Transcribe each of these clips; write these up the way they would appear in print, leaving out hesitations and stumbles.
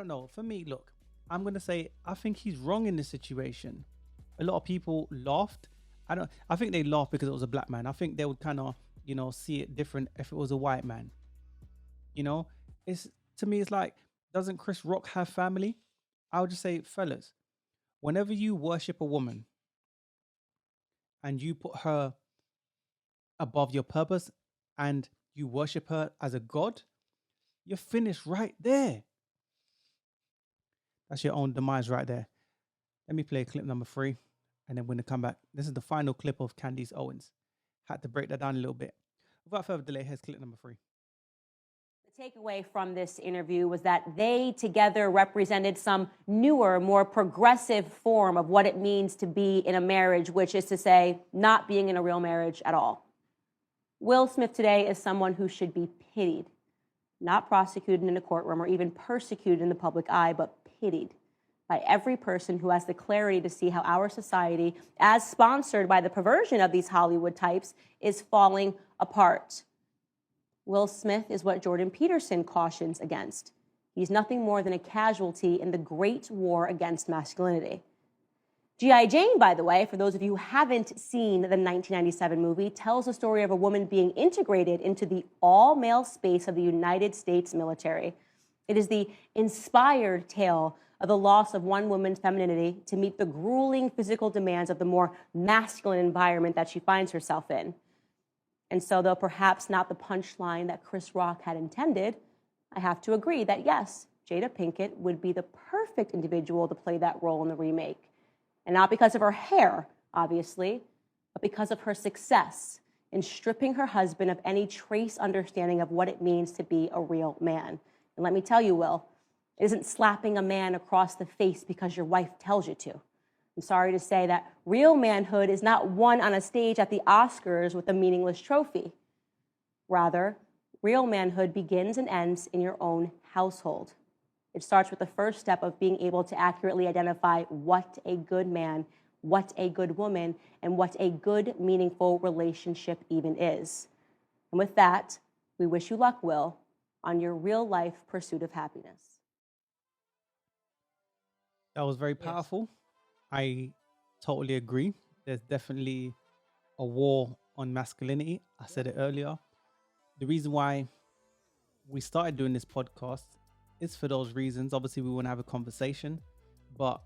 don't know. For me, look, I'm gonna say I think he's wrong in this situation. A lot of people laughed. I think they laughed because it was a black man. I think they would kind of, see it different if it was a white man. You know, it's to me, it's like, doesn't Chris Rock have family? I would just say, fellas, whenever you worship a woman and you put her above your purpose and you worship her as a god, you're finished right there. That's your own demise right there. Let me play clip number 3, and then when they come back, this is the final clip of Candice Owens. Had to break that down a little bit. Without further delay, here's clip number 3. The takeaway from this interview was that they together represented some newer, more progressive form of what it means to be in a marriage, which is to say, not being in a real marriage at all. Will Smith today is someone who should be pitied, not prosecuted in a courtroom or even persecuted in the public eye, but pitied by every person who has the clarity to see how our society, as sponsored by the perversion of these Hollywood types, is falling apart. Will Smith is what Jordan Peterson cautions against. He's nothing more than a casualty in the great war against masculinity. G.I. Jane, by the way, for those of you who haven't seen the 1997 movie, tells the story of a woman being integrated into the all-male space of the United States military. It is the inspired tale of the loss of one woman's femininity to meet the grueling physical demands of the more masculine environment that she finds herself in. And so, though perhaps not the punchline that Chris Rock had intended, I have to agree that yes, Jada Pinkett would be the perfect individual to play that role in the remake. And not because of her hair, obviously, but because of her success in stripping her husband of any trace understanding of what it means to be a real man. And let me tell you, Will, it isn't slapping a man across the face because your wife tells you to. I'm sorry to say that real manhood is not won on a stage at the Oscars with a meaningless trophy. Rather, real manhood begins and ends in your own household. It starts with the first step of being able to accurately identify what a good man, what a good woman, and what a good, meaningful relationship even is. And with that, we wish you luck, Will, on your real-life pursuit of happiness. That was very powerful. Yes. I totally agree. There's definitely a war on masculinity. I said it earlier. The reason why we started doing this podcast is for those reasons. Obviously, we want to have a conversation, but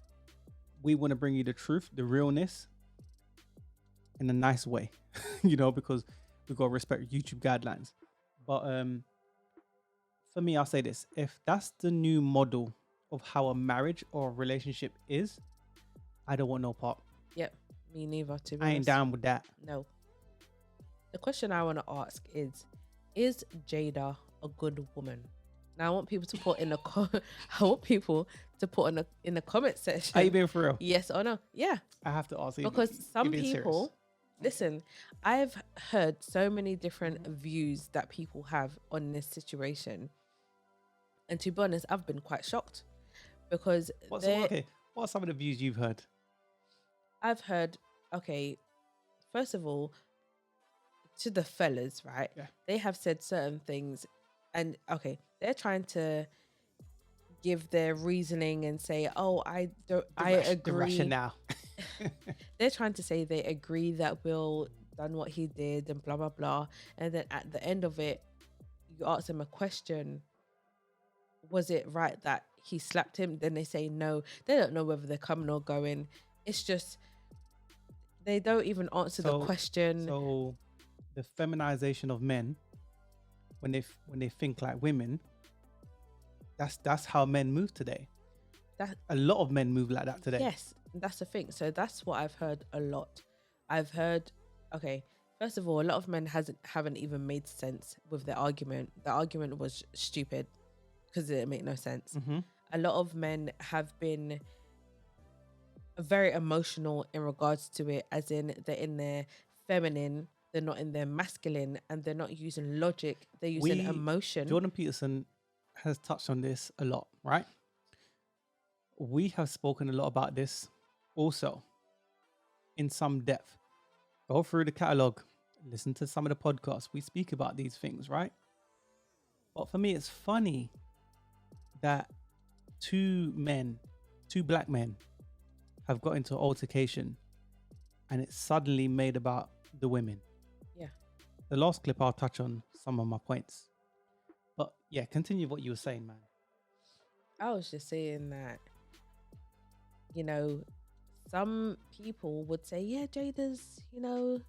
we want to bring you the truth, the realness, in a nice way, because we've got to respect YouTube guidelines. But for me, I'll say this. If that's the new model of how a marriage or a relationship is, I don't want no part. Yep, me neither, to be honest. I ain't down with that. No. The question I want to ask is Jada a good woman? Now I want people to put in the in the comment section. Are you being for real? Yes or no? Yeah. I have to ask you. Because some people, listen, I've heard so many different views that people have on this situation. And to be honest, I've been quite shocked because what are some of the views you've heard? I've heard, first of all, to the fellas, right? Yeah. They have said certain things and they're trying to give their reasoning and say, I agree. The rationale. They're trying to say they agree that Will done what he did and blah, blah, blah. And then at the end of it, you ask them a question. Was it right that he slapped him? Then they say no. They don't know whether they're coming or going. It's just, they don't even answer the question. So the feminization of men, when they think like women, that's how men move today. A lot of men move like that today. Yes, that's the thing. So that's what I've heard a lot. I've heard, first of all, a lot of men haven't even made sense with their argument. The argument was stupid because it didn't make no sense. Mm-hmm. A lot of men have been very emotional in regards to it, as in they're in their feminine, they're not in their masculine, and they're not using logic, they're using emotion. Jordan Peterson has touched on this a lot, right? We have spoken a lot about this also in some depth. Go through the catalog, listen to some of the podcasts. We speak about these things, right? But for me, it's funny that two black men have got into an altercation and it's suddenly made about the women. Yeah. The last clip, I'll touch on some of my points. But yeah, continue what you were saying, man. I was just saying that, you know, some people would say, yeah, Jada's, you know,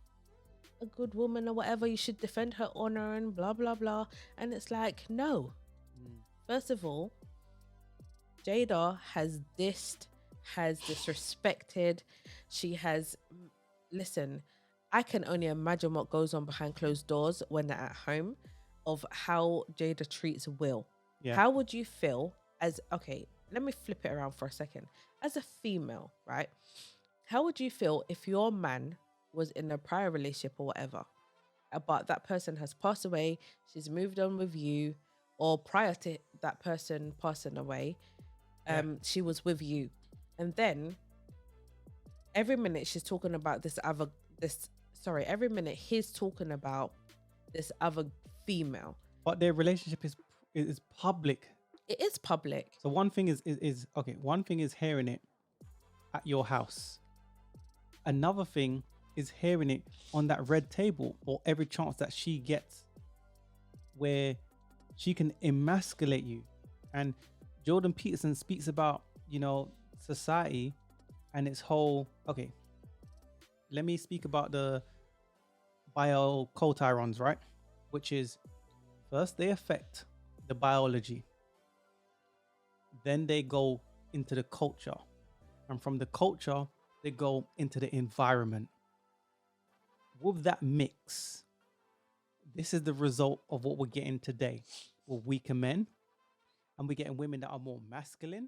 a good woman or whatever. You should defend her honor and blah, blah, blah. And it's like, no. First of all, Jada has dissed, has disrespected. She has, listen, I can only imagine what goes on behind closed doors when they're at home of how Jada treats Will. Yeah. How would you feel as, okay, let me flip it around for a second. As a female, right? How would you feel if your man was in a prior relationship or whatever, but that person has passed away, she's moved on with you, or prior to that person passing away, she was with you, and then every minute she's talking about every minute he's talking about this other female. But their relationship is public. It is public. So one thing is okay. One thing is hearing it at your house. Another thing is hearing it on that red table or every chance that she gets, where she can emasculate you. And Jordan Peterson speaks about, you know, society and its whole. Okay, let me speak about the biocotirons, right? Which is, first they affect the biology, then they go into the culture, and from the culture they go into the environment. With that mix, this is the result of what we're getting today. We're weaker men, and we're getting women that are more masculine